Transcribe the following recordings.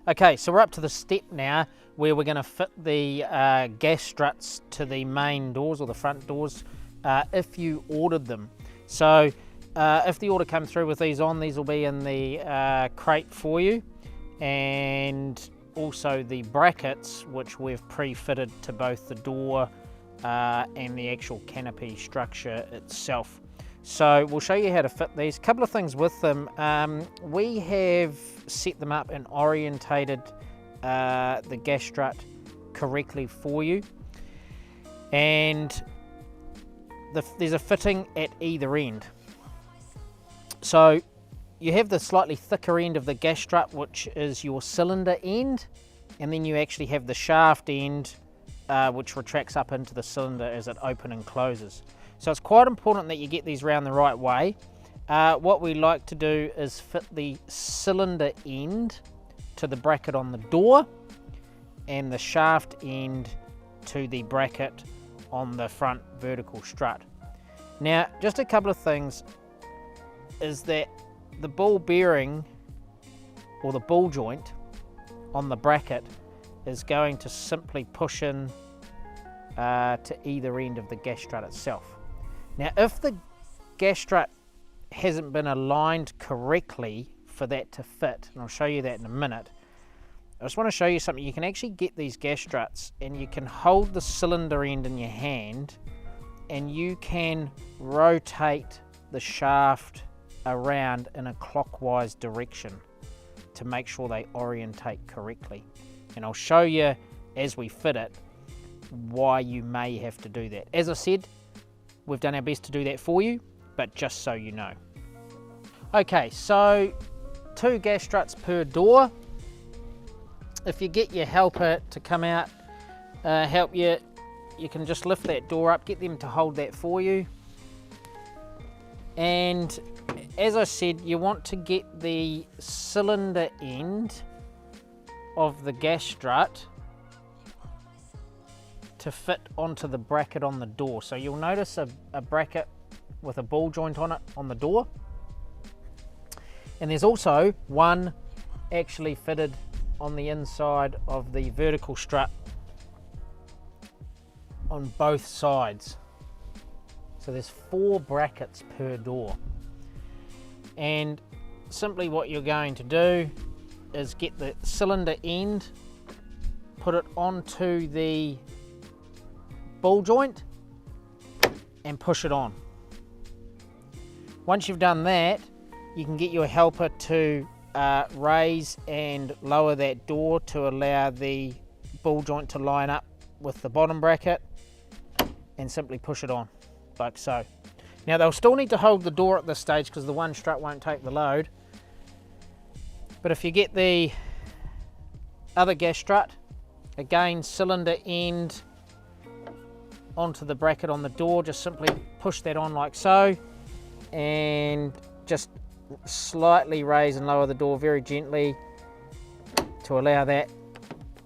Okay, so we're up to the step now where we're going to fit the gas struts to the main doors or the front doors if you ordered them. So if the order comes through with these on, these will be in the crate for you, and also the brackets which we've pre-fitted to both the door and the actual canopy structure itself. So we'll show you how to fit these. Couple of things with them. We have set them up and orientated the gas strut correctly for you, and there's a fitting at either end. So you have the slightly thicker end of the gas strut, which is your cylinder end, and then you actually have the shaft end which retracts up into the cylinder as it opens and closes. So it's quite important that you get these round the right way. What we like to do is fit the cylinder end to the bracket on the door and the shaft end to the bracket on the front vertical strut. Now, just a couple of things is that the ball bearing or the ball joint on the bracket is going to simply push in to either end of the gas strut itself. Now, if the gas strut hasn't been aligned correctly for that to fit, and I'll show you that in a minute, I just want to show you something. You can actually get these gas struts and you can hold the cylinder end in your hand and you can rotate the shaft around in a clockwise direction to make sure they orientate correctly. And I'll show you as we fit it why you may have to do that. As I said, we've done our best to do that for you, but just so you know. Okay, so 2 gas struts per door. If you get your helper to come out, help you, you can just lift that door up, get them to hold that for you. And as I said, you want to get the cylinder end of the gas strut to fit onto the bracket on the door. So you'll notice a bracket with a ball joint on it on the door, and there's also one actually fitted on the inside of the vertical strut on both sides. So there's 4 brackets per door, and simply what you're going to do is get the cylinder end, put it onto the ball joint and push it on. Once you've done that, you can get your helper to raise and lower that door to allow the ball joint to line up with the bottom bracket, and simply push it on like so. Now they'll still need to hold the door at this stage because the one strut won't take the load, but if you get the other gas strut, again cylinder end onto the bracket on the door, just simply push that on like so, and just slightly raise and lower the door very gently to allow that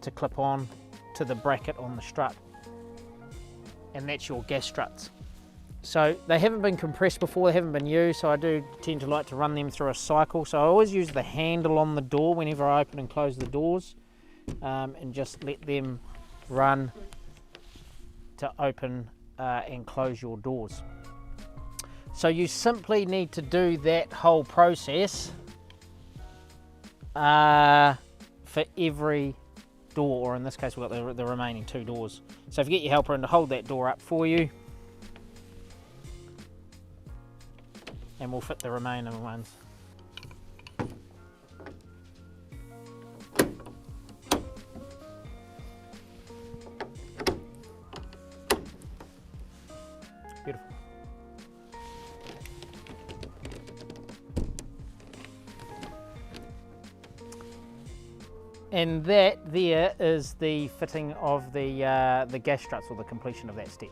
to clip on to the bracket on the strut, and that's your gas struts. So they haven't been compressed before, they haven't been used, so I do tend to like to run them through a cycle. So I always use the handle on the door whenever I open and close the doors, and just let them run to open and close your doors. So you simply need to do that whole process for every door, or in this case we've got the remaining 2 doors. So if you get your helper in to hold that door up for you, and we'll fit the remaining ones. Beautiful. And that there is the fitting of the gas struts, or the completion of that step.